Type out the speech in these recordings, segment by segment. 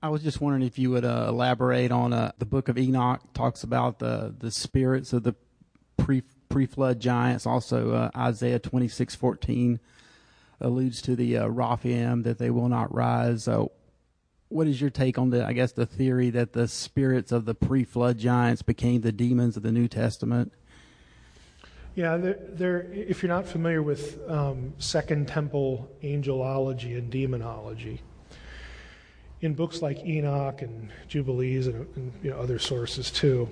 I was just wondering if you would elaborate on the book of Enoch talks about the spirits of the pre-flood giants. Also, Isaiah 26:14 alludes to the Raphaim, that they will not rise. What is your take on the theory that the spirits of the pre-flood giants became the demons of the New Testament? Yeah, if you're not familiar with Second Temple angelology and demonology, in books like Enoch and Jubilees and other sources too,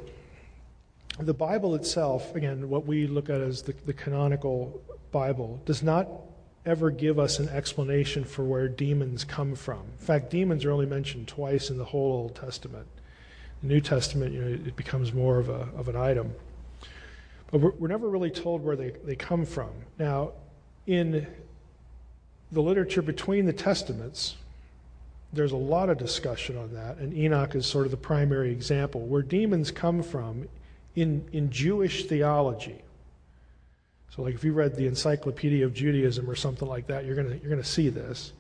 the Bible itself, again, what we look at as the canonical Bible, does not ever give us an explanation for where demons come from. In fact, demons are only mentioned twice in the whole Old Testament. The New Testament, it becomes more of an item. But we're never really told where they come from. Now, in the literature between the Testaments, there's a lot of discussion on that, and Enoch is sort of the primary example, where demons come from in Jewish theology. So like if you read the Encyclopedia of Judaism or something like that, you're gonna see this.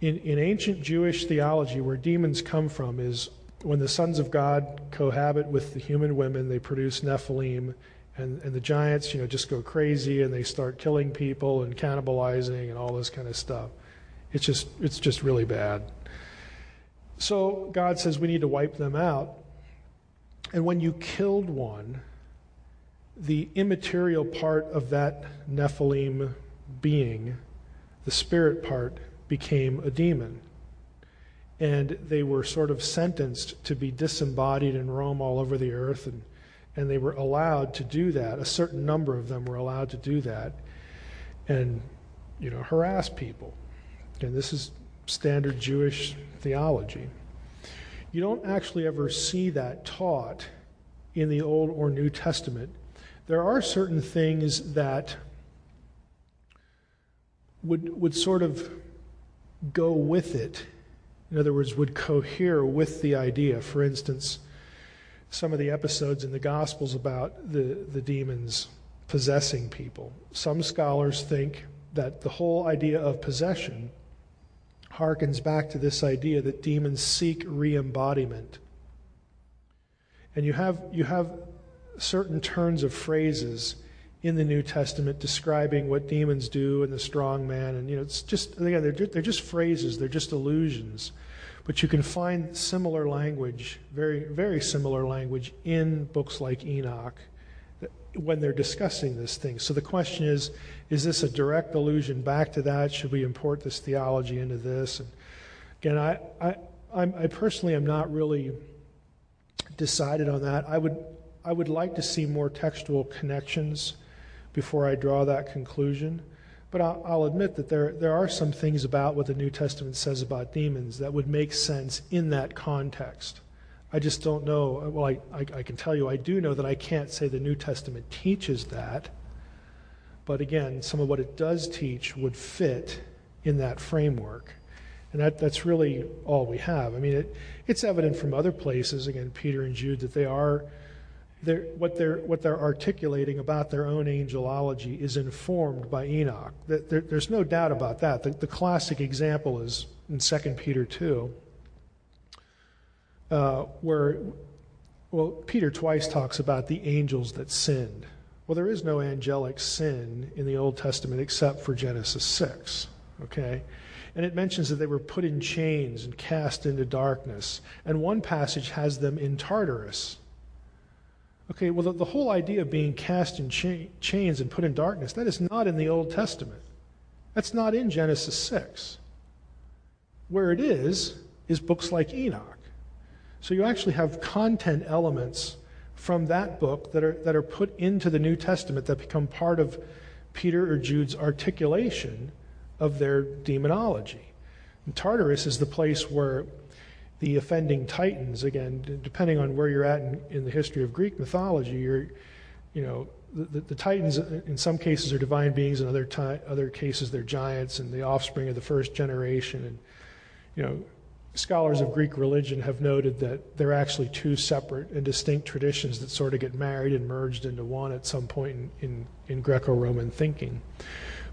In ancient Jewish theology, where demons come from is when the sons of God cohabit with the human women, they produce Nephilim, and the giants, just go crazy and they start killing people and cannibalizing and all this kind of stuff. It's just really bad. So God says we need to wipe them out. And when you killed one, the immaterial part of that Nephilim being, the spirit part, became a demon. And they were sort of sentenced to be disembodied and roam all over the earth, and they were allowed to do that. A certain number of them were allowed to do that and, harass people. And this is standard Jewish theology. You don't actually ever see that taught in the Old or New Testament. There are certain things that would sort of go with it. In other words, would cohere with the idea. For instance, some of the episodes in the Gospels about the demons possessing people. Some scholars think that the whole idea of possession harkens back to this idea that demons seek re-embodiment. And you have certain turns of phrases in the New Testament describing what demons do and the strong man, and it's just, again, they're just phrases, they're just allusions. But you can find similar language, very, very similar language, in books like Enoch when they're discussing this thing. So the question is this a direct allusion back to that? Should we import this theology into this? And again, I personally am not really decided on that. I would like to see more textual connections before I draw that conclusion. But I'll admit that there are some things about what the New Testament says about demons that would make sense in that context. I just don't know. Well, I can tell you I do know that I can't say the New Testament teaches that. But again, some of what it does teach would fit in that framework. And that's really all we have. I mean, it's evident from other places, again, Peter and Jude, that what they're articulating about their own angelology is informed by Enoch. There's no doubt about that. The classic example is in 2 Peter 2, where Peter twice talks about the angels that sinned. Well, there is no angelic sin in the Old Testament except for Genesis 6, okay? And it mentions that they were put in chains and cast into darkness. And one passage has them in Tartarus. Okay, well, the whole idea of being cast in chains and put in darkness, that is not in the Old Testament. That's not in Genesis 6. Where it is books like Enoch. So you actually have content elements from that book that are put into the New Testament that become part of Peter or Jude's articulation of their demonology. And Tartarus is the place where the offending titans, again, depending on where you're at in the history of Greek mythology, the titans in some cases are divine beings, in other cases they're giants and the offspring of the first generation. And scholars of Greek religion have noted that they're actually two separate and distinct traditions that sort of get married and merged into one at some point in Greco-Roman thinking.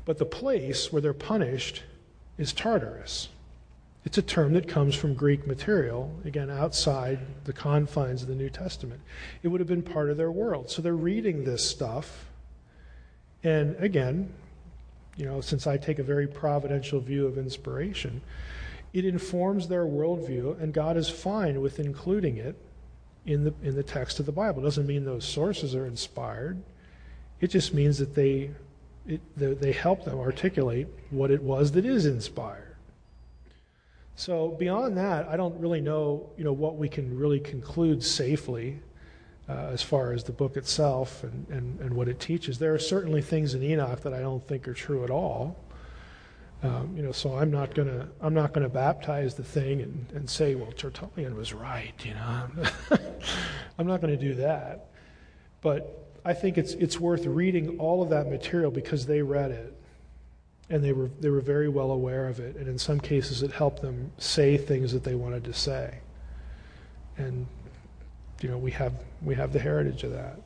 But the place where they're punished is Tartarus. It's a term that comes from Greek material, again, outside the confines of the New Testament. It would have been part of their world. So they're reading this stuff, and again, since I take a very providential view of inspiration, it informs their worldview, and God is fine with including it in the text of the Bible. It doesn't mean those sources are inspired. It just means that they help them articulate what it was that is inspired. So beyond that, I don't really know, what we can really conclude safely as far as the book itself and what it teaches. There are certainly things in Enoch that I don't think are true at all. So I'm not gonna baptize the thing and say, well, Tertullian was right. I'm not going to do that. But I think it's worth reading all of that material because they read it. And they were very well aware of it, and in some cases it helped them say things that they wanted to say. And we have the heritage of that.